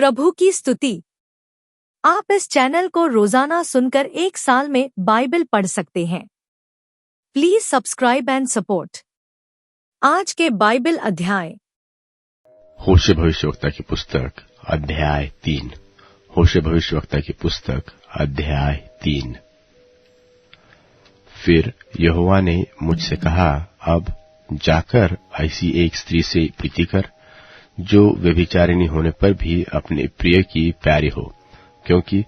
प्रभु की स्तुति। आप इस चैनल को रोजाना सुनकर 1 साल में बाइबल पढ़ सकते हैं। Please subscribe and support. आज के बाइबल अध्याय। होशे भविष्यवक्ता की पुस्तक अध्याय 3। होशे भविष्यवक्ता की पुस्तक अध्याय 3। फिर यहोवा ने मुझसे कहा, अब जाकर ऐसी एक स्त्री से प्रीति कर जो व्यभिचारिणी होने पर भी अपने प्रिय की प्यारी हो, क्योंकि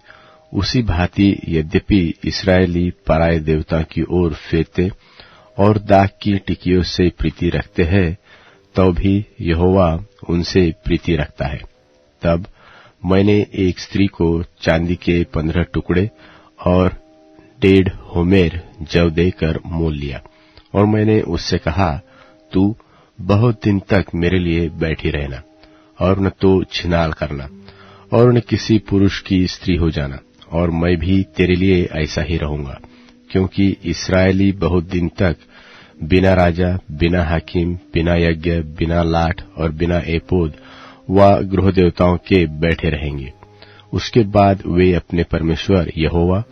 उसी भांति यद्यपि इस्राएली पराये देवता की ओर फेरते और दाख की टिकियों से प्रीति रखते हैं, तो भी यहोवा उनसे प्रीति रखता है। तब मैंने एक स्त्री को चांदी के 15 टुकड़े और 1.5 होमेर जव देकर मोल लिया, और मैंने उससे कहा, तू बहुत दिन तक मेरे लिए बैठी रहना, और न तो छिनाल करना, और न किसी पुरुष की स्त्री हो जाना, और मैं भी तेरे लिए ऐसा ही रहूंगा, क्योंकि इस्राएली बहुत दिन तक बिना राजा, बिना हाकिम, बिना यज्ञ, बिना लाठ और बिना एपोद व गृह देवताओं के बैठे रहेंगे। उसके बाद वे अपने परमेश्वर यहोवा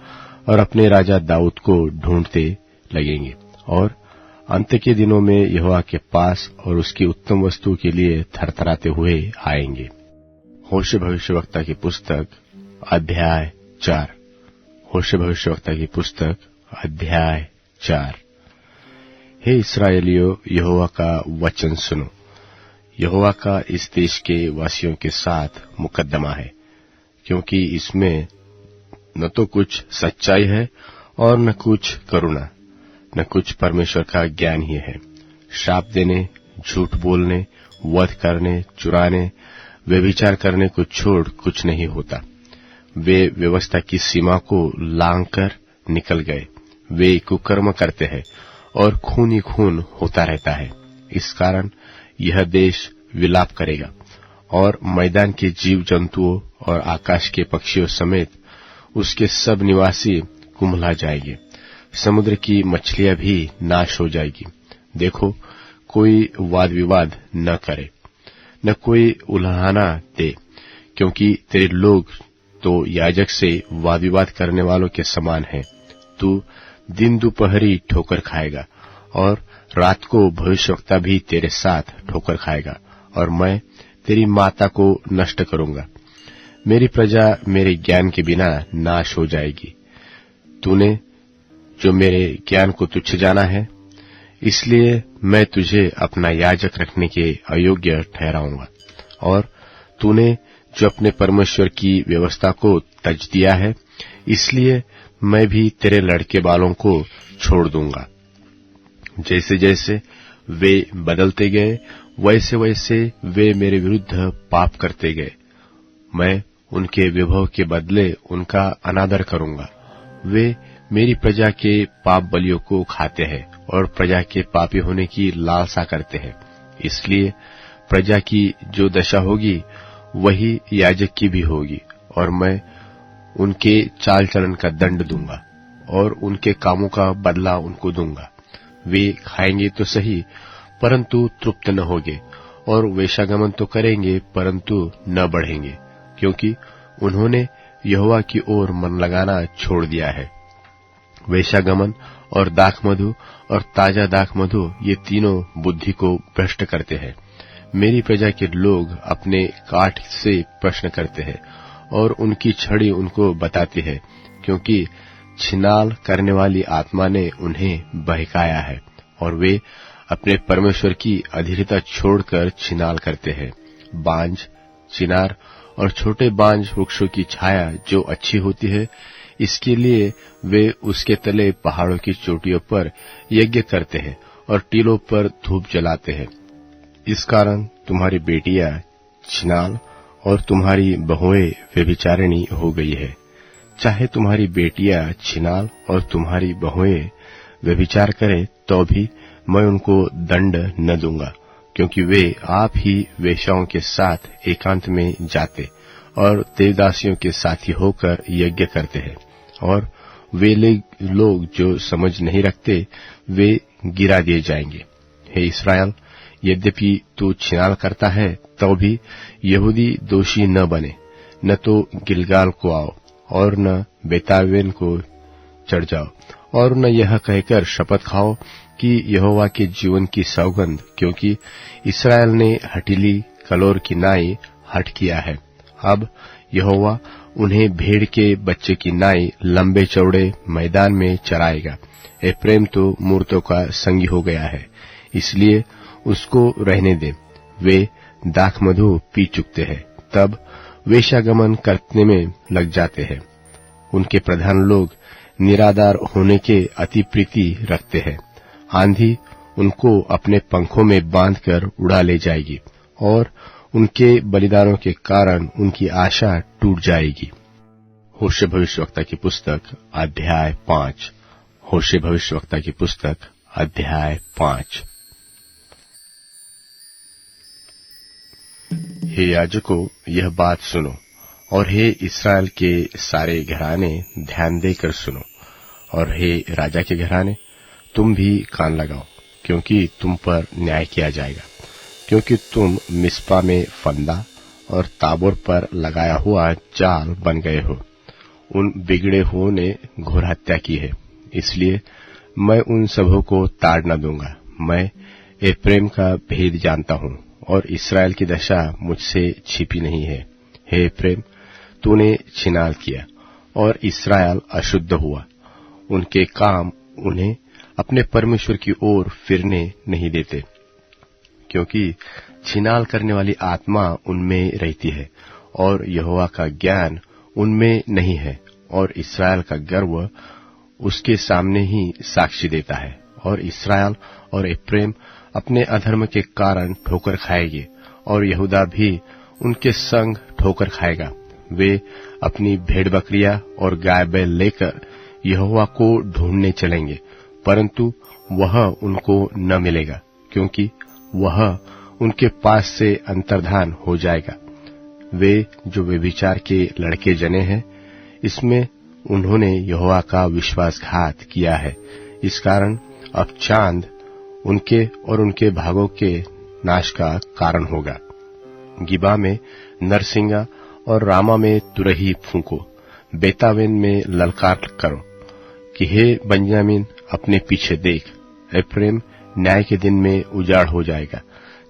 और अपने राजा दाऊद को ढूंढते लगेंगे, और अंत के दिनों में यहोवा के पास और उसकी उत्तम वस्तु के लिए थरथराते हुए आएंगे। होशे भविष्यवक्ता की पुस्तक अध्याय 4। होशे भविष्यवक्ता की पुस्तक अध्याय 4। हे इस्राएलियों, यहोवा का वचन सुनो। यहोवा का इस देश के वासियों के साथ मुकद्दमा है, क्योंकि इसमें न तो कुछ सच्चाई है और न कुछ करुणा, न कुछ परमेश्वर का ज्ञान ही है। श्राप देने, झूठ बोलने, वध करने, चुराने, व्यभिचार करने को छोड़ कुछ नहीं होता। वे व्यवस्था की सीमा को लांघकर निकल गए। वे कुकर्म करते हैं और खून ही खून होता रहता है। इस कारण यह देश विलाप करेगा, और मैदान के जीव जंतुओं और आकाश के पक्षियों समेत उसके सब निवासी कुम्हला जाएंगे। समुद्र की मछलियां भी नाश हो जाएगी। देखो, कोई वाद विवाद न करे, न कोई उल्हाना दे, क्योंकि तेरे लोग तो याजक से वाद विवाद करने वालों के समान हैं। तू दिन दोपहरी ठोकर खाएगा, और रात को भविष्यवक्ता भी तेरे साथ ठोकर खाएगा, और मैं तेरी माता को नष्ट करूंगा। मेरी प्रजा मेरे ज्ञान के बिना नाश हो जाएगी। तूने जो मेरे ज्ञान को तुच्छ जाना है, इसलिए मैं तुझे अपना याजक रखने के अयोग्य ठहराऊंगा, और तूने जो अपने परमेश्वर की व्यवस्था को तज दिया है, इसलिए मैं भी तेरे लड़के बालों को छोड़ दूंगा। जैसे जैसे वे बदलते गए, वैसे वैसे वे मेरे विरुद्ध पाप करते गए। मैं उनके विभव के बदले उनका अनादर करूंगा। वे मेरी प्रजा के पाप बलियों को खाते हैं और प्रजा के पापी होने की लालसा करते हैं। इसलिए प्रजा की जो दशा होगी वही याजक की भी होगी, और मैं उनके चाल चलन का दंड दूंगा और उनके कामों का बदला उनको दूंगा। वे खाएंगे तो सही, परंतु तृप्त न होंगे, और वेश्यागमन तो करेंगे परंतु न बढ़ेंगे, क्योंकि उन्होंने यहोवा की ओर मन लगाना छोड़ दिया है। वेश्यागमन और दाखमधु और ताजा दाखमधु, ये तीनों बुद्धि को भ्रष्ट करते हैं। मेरी प्रजा के लोग अपने काठ से प्रश्न करते हैं, और उनकी छड़ी उनको बताती है, क्योंकि छिनाल करने वाली आत्मा ने उन्हें बहकाया है, और वे अपने परमेश्वर की अधीरता छोड़कर छिनाल करते हैं। बांज, चिनार और छोटे बांज वृक्षों की छाया जो अच्छी होती है, इसके लिए वे उसके तले पहाड़ों की चोटियों पर यज्ञ करते हैं और टीलों पर धूप जलाते हैं। इस कारण तुम्हारी बेटियां छिनाल और तुम्हारी बहुएं व्यभिचारिणी हो गई है। चाहे तुम्हारी बेटियां छिनाल और तुम्हारी बहुएं व्यभिचार करें, तो भी मैं उनको दंड न दूंगा, क्योंकि वे आप ही वेश्याओं के साथ एकांत में जाते और देवदासियों के साथी होकर यज्ञ करते हैं, और वे लोग जो समझ नहीं रखते, वे गिरा दिए जाएंगे। हे इस्राएल, यद्यपि तू छिनाल करता है, तो भी यहूदी दोषी न बने, न तो गिलगाल को आओ और न बेतावेन को चढ़ जाओ, और न यह कहकर शपथ खाओ कि यहोवा के जीवन की सौगंध, क्योंकि इस्राएल ने हठीली कलोर की नाई हठ किया है। अब यहोवा उन्हें भेड़ के बच्चे की नाई लंबे चौड़े मैदान में चराएगा। एप्रैम तो मूर्तों का संगी हो गया है, इसलिए उसको रहने दे। वे दाखमधु पी चुकते हैं, तब वेश्यागमन करने में लग जाते हैं। उनके प्रधान लोग निराधार होने के अति प्रीति रखते हैं। आंधी उनको अपने पंखों में बांधकर उड़ा ले जाएगी और उनके बलिदानों के कारण उनकी आशा टूट जाएगी। होशे भविष्यवक्ता की पुस्तक अध्याय 5। होशे भविष्यवक्ता की पुस्तक अध्याय 5। हे याजकों, यह बात सुनो, और हे इस्राएल के सारे घराने ध्यान देकर सुनो, और हे राजा के घराने तुम भी कान लगाओ, क्योंकि तुम पर न्याय किया जाएगा। क्योंकि तुम मिस्पा में फंदा और ताबोर पर लगाया हुआ जाल बन गए हो। उन बिगड़े हुओं ने घोर हत्या की है, इसलिए मैं उन सबों को ताड़ न दूंगा। मैं एप्रैम का भेद जानता हूं, और इस्राएल की दशा मुझसे छिपी नहीं है। हे एप्रैम, तूने छिनाल किया और इस्राएल अशुद्ध हुआ। उनके काम उन्हें अपने परमेश्वर की ओर फिरने नहीं देते, क्योंकि छिनाल करने वाली आत्मा उनमें रहती है और यहोवा का ज्ञान उनमें नहीं है, और इस्राएल का गर्व उसके सामने ही साक्षी देता है। और इस्राएल और एप्रैम अपने अधर्म के कारण ठोकर खाएंगे, और यहूदा भी उनके संग ठोकर खाएगा। वे अपनी भेड़ बकरियां और गाय बैल लेकर यहोवा को ढूंढने चलेंगे, परंतु वह उनको न मिलेगा, क्योंकि वह उनके पास से अंतर्धान हो जाएगा। वे जो व्यभिचार के लड़के जने हैं, इसमें उन्होंने यहोवा का विश्वासघात किया है। इस कारण अब चांद उनके और उनके भागों के नाश का कारण होगा। गिबा में नरसिंगा और रामा में तुरही फूंको, बेतावेन में ललकार करो कि हे बंजामिन, अपने पीछे देख। एप्रैम न्याय के दिन में उजाड़ हो जाएगा।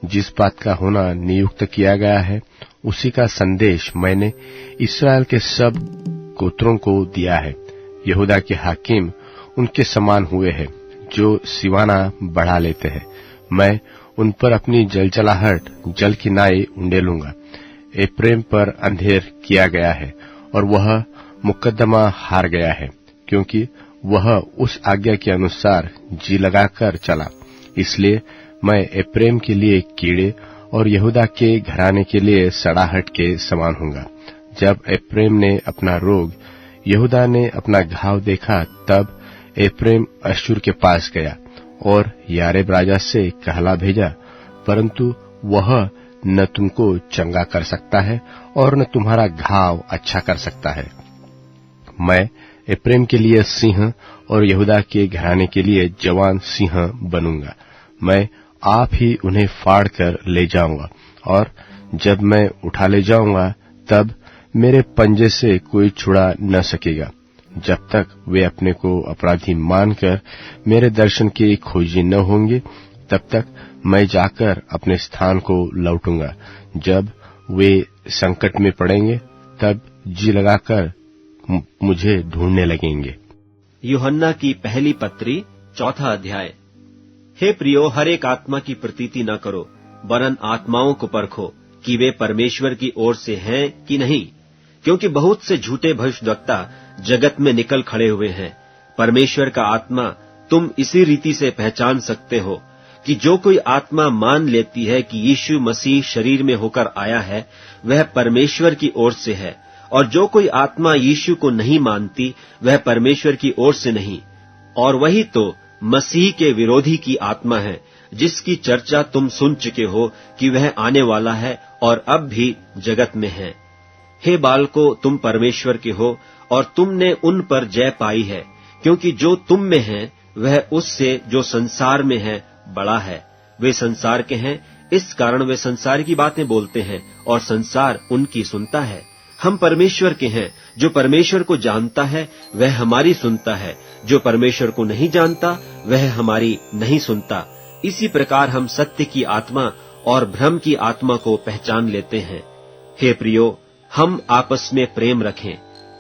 जिस बात का होना नियुक्त किया गया है, उसी का संदेश मैंने इस्राएल के सब गोत्रों को दिया है। यहूदा के हाकिम उनके समान हुए हैं, जो सिवाना बढ़ा लेते हैं। मैं उन पर अपनी जलजलाहट जल की नाई उंडेलूंगा। एप्रैम पर अंधेर किया गया है, और वह मुकद्दमा हार गया है, क्योंकि वह उस आज्ञा के अनुसार जी लगाकर चला। इसलिए मैं एप्रैम के लिए कीड़े और यहूदा के घराने के लिए सड़ाहट के समान हूंगा। जब एप्रैम ने अपना रोग, यहूदा ने अपना घाव देखा, तब एप्रैम अश्शूर के पास गया और यारेब राजा से कहला भेजा, परंतु वह न तुमको चंगा कर सकता है और न तुम्हारा घाव अच्छा कर सकता है। मैं एप्रैम के लिए सिंह और यहूदा के घराने के लिए जवान सिंह बनूंगा। मैं आप ही उन्हें फाड़ कर ले जाऊंगा, और जब मैं उठा ले जाऊंगा, तब मेरे पंजे से कोई छुड़ा न सकेगा। जब तक वे अपने को अपराधी मानकर मेरे दर्शन के खोजी न होंगे, तब तक मैं जाकर अपने स्थान को लौटूंगा। जब वे संकट में पड़ेंगे, तब जी लगाकर मुझे ढूंढने लगेंगे। यूहन्ना की पहली पत्री 4 अध्याय। हे प्रियो, हर एक आत्मा की प्रतीति न करो, वरन आत्माओं को परखो कि वे परमेश्वर की ओर से हैं कि नहीं, क्योंकि बहुत से झूठे भविष्यद्वक्ता जगत में निकल खड़े हुए हैं। परमेश्वर का आत्मा तुम इसी रीति से पहचान सकते हो कि जो कोई आत्मा मान लेती है कि यीशु मसीह शरीर में होकर आया है, वह परमेश्वर की ओर से है, और जो कोई आत्मा यीशु को नहीं मानती, वह परमेश्वर की ओर से नहीं। और वही तो मसीह के विरोधी की आत्मा है, जिसकी चर्चा तुम सुन चुके हो कि वह आने वाला है और अब भी जगत में है। हे बालको, तुम परमेश्वर के हो और तुमने उन पर जय पाई है, क्योंकि जो तुम में है वह उससे जो संसार में है बड़ा है। वे संसार के हैं, इस कारण वे संसार की बातें बोलते हैं और संसार उनकी सुनता है। हम परमेश्वर के हैं। जो परमेश्वर को जानता है वह हमारी सुनता है, जो परमेश्वर को नहीं जानता वह हमारी नहीं सुनता। इसी प्रकार हम सत्य की आत्मा और भ्रम की आत्मा को पहचान लेते हैं। हे प्रियो, हम आपस में प्रेम रखें,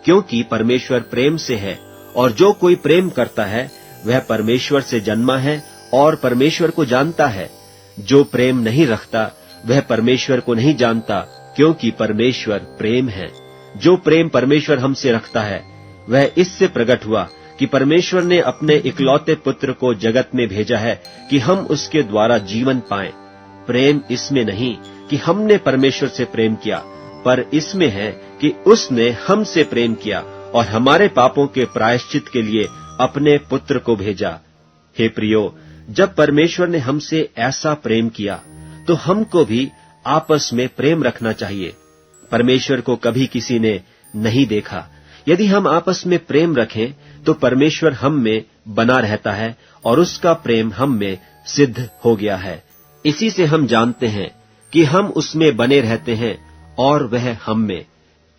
क्योंकि परमेश्वर प्रेम से है, और जो कोई प्रेम करता है वह परमेश्वर से जन्मा है और परमेश्वर को जानता है। जो प्रेम नहीं रखता वह परमेश्वर को नहीं जानता, क्योंकि परमेश्वर प्रेम है। जो प्रेम परमेश्वर हमसे रखता है वह इससे प्रकट हुआ कि परमेश्वर ने अपने इकलौते पुत्र को जगत में भेजा है कि हम उसके द्वारा जीवन पाएं। प्रेम इसमें नहीं कि हमने परमेश्वर से प्रेम किया, पर इसमें है कि उसने हमसे प्रेम किया और हमारे पापों के प्रायश्चित के लिए अपने पुत्र को भेजा। हे प्रियो, जब परमेश्वर ने हमसे ऐसा प्रेम किया तो हमको भी आपस में प्रेम रखना चाहिए। परमेश्वर को कभी किसी ने नहीं देखा। यदि हम आपस में प्रेम रखें तो परमेश्वर हम में बना रहता है और उसका प्रेम हम में सिद्ध हो गया है। इसी से हम जानते हैं कि हम उसमें बने रहते हैं और वह हम में,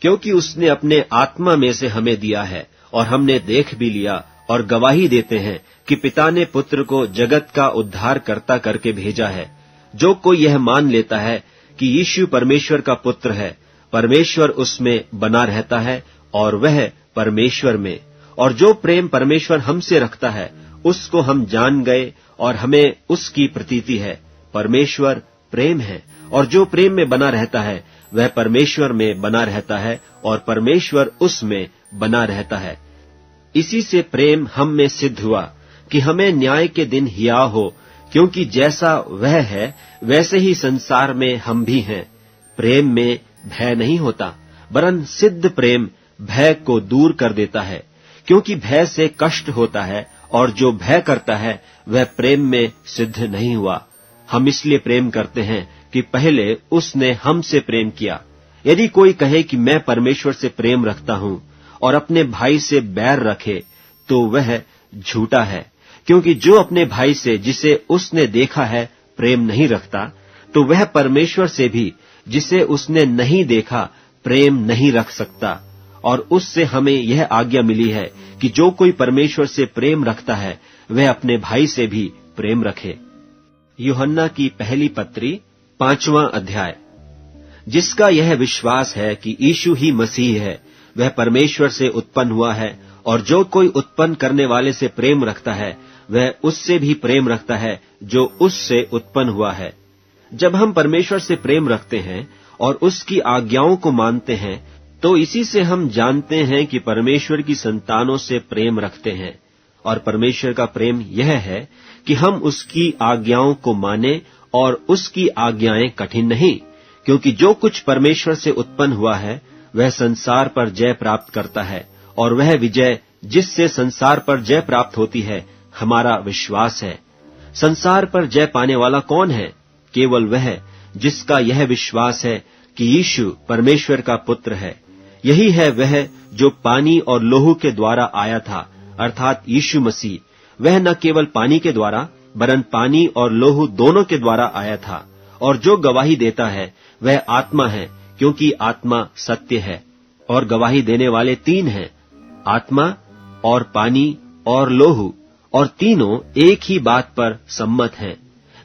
क्योंकि उसने अपने आत्मा में से हमें दिया है। और हमने देख भी लिया और गवाही देते हैं कि पिता ने पुत्र को जगत का उद्धार करता करके भेजा है। जो कोई यह मान लेता है कि यीशु परमेश्वर का पुत्र है, परमेश्वर उसमें बना रहता है और वह परमेश्वर में। और जो प्रेम परमेश्वर हमसे रखता है उसको हम जान गए और हमें उसकी प्रतीति है। परमेश्वर प्रेम है, और जो प्रेम में बना रहता है वह परमेश्वर में बना रहता है और परमेश्वर उसमें बना रहता है। इसी से प्रेम हम में सिद्ध हुआ कि हमें न्याय के दिन हियाव हो, क्योंकि जैसा वह है वैसे ही संसार में हम भी हैं। प्रेम में भय नहीं होता, वरन सिद्ध प्रेम भय को दूर कर देता है, क्योंकि भय से कष्ट होता है, और जो भय करता है वह प्रेम में सिद्ध नहीं हुआ। हम इसलिए प्रेम करते हैं कि पहले उसने हमसे प्रेम किया। यदि कोई कहे कि मैं परमेश्वर से प्रेम रखता हूं और अपने भाई से बैर रखे, तो वह झूठा है। क्योंकि जो अपने भाई से जिसे उसने देखा है प्रेम नहीं रखता, तो वह परमेश्वर से भी जिसे उसने नहीं देखा प्रेम नहीं रख सकता। और उससे हमें यह आज्ञा मिली है कि जो कोई परमेश्वर से प्रेम रखता है वह अपने भाई से भी प्रेम रखे। यूहन्ना की पहली पत्री 5वां अध्याय। जिसका यह विश्वास है कि यीशु ही मसीह है, वह परमेश्वर से उत्पन्न हुआ है, और जो कोई उत्पन्न करने वाले से प्रेम रखता है वह उससे भी प्रेम रखता है जो उससे उत्पन्न हुआ है। जब हम परमेश्वर से प्रेम रखते हैं और उसकी आज्ञाओं को मानते हैं, तो इसी से हम जानते हैं कि परमेश्वर की संतानों से प्रेम रखते हैं। और परमेश्वर का प्रेम यह है कि हम उसकी आज्ञाओं को माने, और उसकी आज्ञाएं कठिन नहीं, क्योंकि जो कुछ परमेश्वर से उत्पन्न हुआ है वह संसार पर जय प्राप्त करता है, और वह विजय जिससे संसार पर जय प्राप्त होती है हमारा विश्वास है। संसार पर जय पाने वाला कौन है? केवल वह जिसका यह विश्वास है कि यीशु परमेश्वर का पुत्र है। यही है वह जो पानी और लोहू के द्वारा आया था, अर्थात यीशु मसीह। वह न केवल पानी के द्वारा वरन पानी और लोहू दोनों के द्वारा आया था। और जो गवाही देता है वह आत्मा है, क्योंकि आत्मा सत्य है। और गवाही देने वाले 3 हैं, आत्मा और पानी और लोहू, और तीनों एक ही बात पर सम्मत हैं।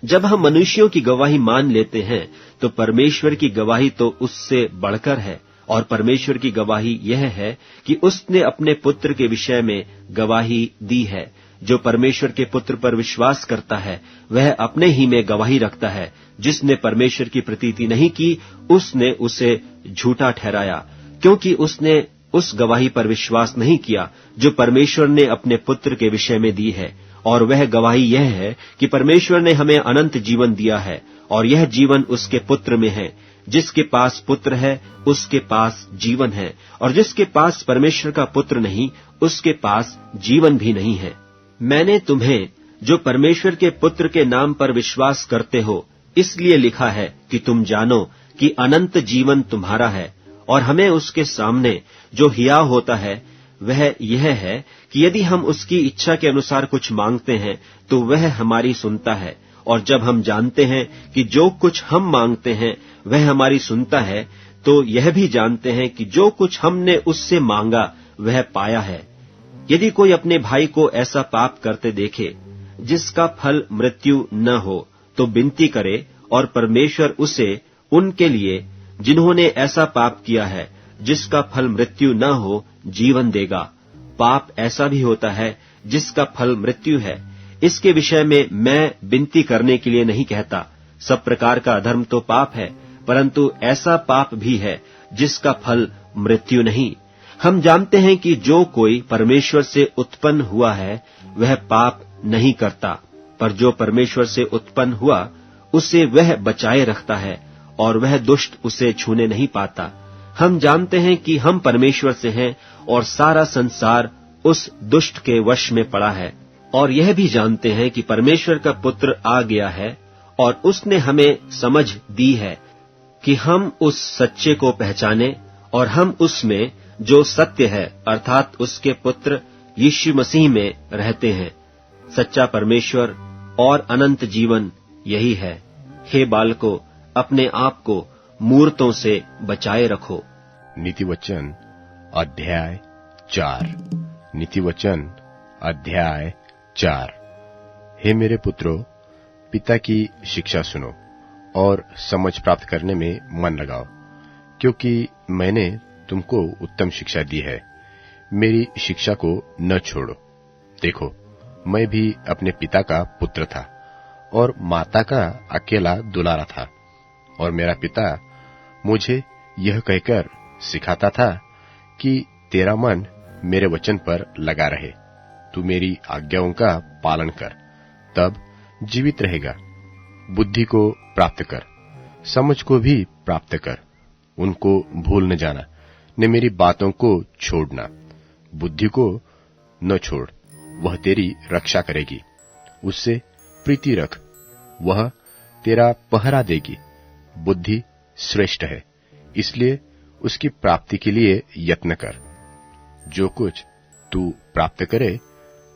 जब हम मनुष्यों की गवाही मान लेते हैं तो परमेश्वर की गवाही तो उससे बढ़कर है। और परमेश्वर की गवाही यह है कि उसने अपने पुत्र के विषय में गवाही दी है। जो परमेश्वर के पुत्र पर विश्वास करता है वह अपने ही में गवाही रखता है। जिसने परमेश्वर की प्रतीति नहीं की उसने उसे झूठा ठहराया, क्योंकि उसने उस गवाही पर विश्वास नहीं किया जो परमेश्वर ने अपने पुत्र के विषय में दी है। और वह गवाही यह है कि परमेश्वर ने हमें अनंत जीवन दिया है, और यह जीवन उसके पुत्र में है। जिसके पास पुत्र है उसके पास जीवन है, और जिसके पास परमेश्वर का पुत्र नहीं उसके पास जीवन भी नहीं है। मैंने तुम्हें जो परमेश्वर के पुत्र के नाम पर विश्वास करते हो इसलिए लिखा है कि तुम जानो कि अनंत जीवन तुम्हारा है। और हमें उसके सामने जो हियाव होता है वह यह है कि यदि हम उसकी इच्छा के अनुसार कुछ मांगते हैं तो वह हमारी सुनता है। और जब हम जानते हैं कि जो कुछ हम मांगते हैं वह हमारी सुनता है, तो यह भी जानते हैं कि जो कुछ हमने उससे मांगा वह पाया है। यदि कोई अपने भाई को ऐसा पाप करते देखे जिसका फल मृत्यु न हो, तो विनती करे और परमेश्वर उसे उनके लिए जिन्होंने ऐसा पाप किया है जिसका फल मृत्यु न हो जीवन देगा। पाप ऐसा भी होता है जिसका फल मृत्यु है। इसके विषय में मैं विनती करने के लिए नहीं कहता। सब प्रकार का अधर्म तो पाप है, परंतु ऐसा पाप भी है जिसका फल मृत्यु नहीं। हम जानते हैं कि जो कोई परमेश्वर से उत्पन्न हुआ है वह पाप नहीं करता, पर जो परमेश्वर से उत्पन्न हुआ उसे वह बचाए रखता है और वह दुष्ट उसे छूने नहीं पाता। हम जानते हैं कि हम परमेश्वर से हैं और सारा संसार उस दुष्ट के वश में पड़ा है, और यह भी जानते हैं कि परमेश्वर का पुत्र आ गया है और उसने हमें समझ दी है कि हम उस सच्चे को पहचाने और हम उसमें जो सत्य है अर्थात उसके पुत्र यीशु मसीह में रहते हैं। सच्चा परमेश्वर और अनंत जीवन यही है। हे बालकों, अपने आप को मूर्तों से बचाए रखो। नीतिवचन अध्याय 4। नीतिवचन अध्याय 4। हे मेरे पुत्रों, पिता की शिक्षा सुनो और समझ प्राप्त करने में मन लगाओ, क्योंकि मैंने तुमको उत्तम शिक्षा दी है। मेरी शिक्षा को न छोड़ो। देखो, मैं भी अपने पिता का पुत्र था और माता का अकेला दुलारा था, और मेरा पिता मुझे यह कहकर सिखाता था कि तेरा मन मेरे वचन पर लगा रहे, तू मेरी आज्ञाओं का पालन कर, तब जीवित रहेगा। बुद्धि को प्राप्त कर, समझ को भी प्राप्त कर, उनको भूल न जाना, न मेरी बातों को छोड़ना। बुद्धि को न छोड़, वह तेरी रक्षा करेगी। उससे प्रीति रख, वह तेरा पहरा देगी। बुद्धि श्रेष्ठ है, इसलिए उसकी प्राप्ति के लिए यत्न कर। जो कुछ तू प्राप्त करे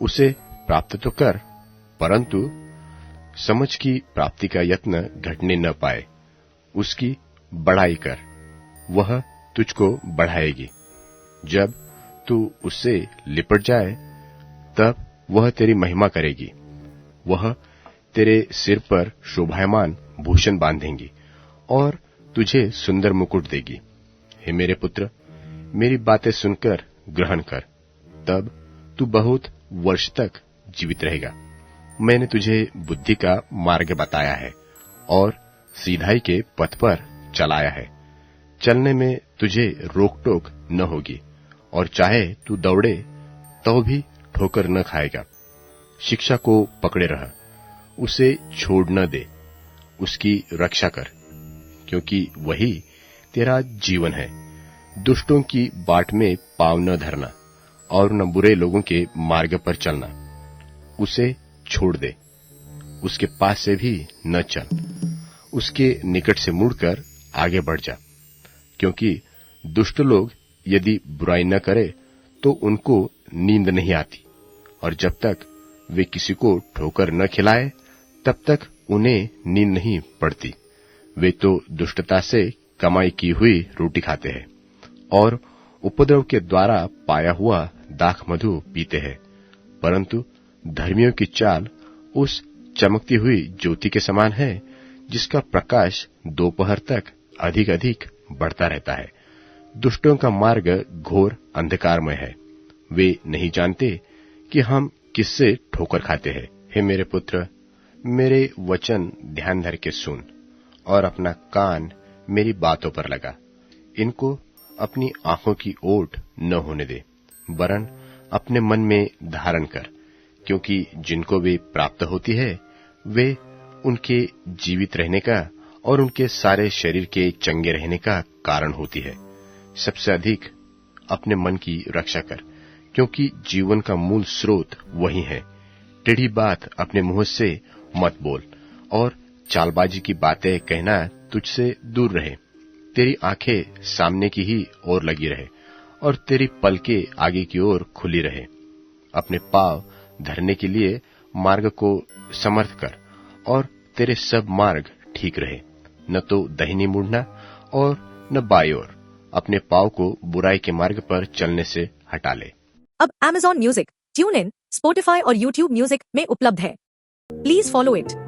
उसे प्राप्त तो कर, परंतु समझ की प्राप्ति का यत्न घटने न पाए। उसकी बढ़ाई कर, वह तुझको बढ़ाएगी। जब तू उससे लिपट जाए तब वह तेरी महिमा करेगी। वह तेरे सिर पर शोभायमान भूषण बांधेंगी और तुझे सुंदर मुकुट देगी। हे मेरे पुत्र, मेरी बातें सुनकर ग्रहण कर, तब तू बहुत वर्ष तक जीवित रहेगा। मैंने तुझे बुद्धि का मार्ग बताया है और सीधाई के पथ पर चलाया है। चलने में तुझे रोक टोक न होगी, और चाहे तू दौड़े तो भी ठोकर न खाएगा। शिक्षा को पकड़े रह, उसे छोड़ न दे, उसकी रक्षा कर, क्योंकि वही तेरा जीवन है। दुष्टों की बाट में पांव न धरना और न बुरे लोगों के मार्ग पर चलना। उसे छोड़ दे, उसके पास से भी न चल, उसके निकट से मुड़कर आगे बढ़ जा, क्योंकि दुष्ट लोग यदि बुराई न करे तो उनको नींद नहीं आती, और जब तक वे किसी को ठोकर न खिलाए तब तक उन्हें नींद नहीं पड़ती। वे तो दुष्टता से कमाई की हुई रोटी खाते हैं और उपद्रव के द्वारा पाया हुआ दाख मधु पीते हैं, परंतु धर्मियों की चाल उस चमकती हुई ज्योति के समान है जिसका प्रकाश दोपहर तक अधिक अधिक बढ़ता रहता है। दुष्टों का मार्ग घोर अंधकारमय है, वे नहीं जानते कि हम किससे ठोकर खाते हैं। हे मेरे पुत्र, मेरे वचन ध्यान धर के सुन और अपना कान मेरी बातों पर लगा। इनको अपनी आंखों की ओट न होने दे, वरन अपने मन में धारण कर, क्योंकि जिनको वे प्राप्त होती है वे उनके जीवित रहने का और उनके सारे शरीर के चंगे रहने का कारण होती है। सबसे अधिक अपने मन की रक्षा कर, क्योंकि जीवन का मूल स्रोत वही है। टेढ़ी बात अपने मुंह से मत बोल और चालबाजी की बातें कहना तुझसे दूर रहे। तेरी आंखें सामने की ही ओर लगी रहे और तेरी पलकें आगे की ओर खुली रहे। अपने पांव धरने के लिए मार्ग को समर्थ कर और तेरे सब मार्ग ठीक रहे। न तो दाहिनी मुड़ना और न बाई ओर अपने पांव को बुराई के मार्ग पर चलने से हटा ले। अब Amazon music, tune in, Spotify और YouTube म्यूजिक में उपलब्ध है। Please follow it.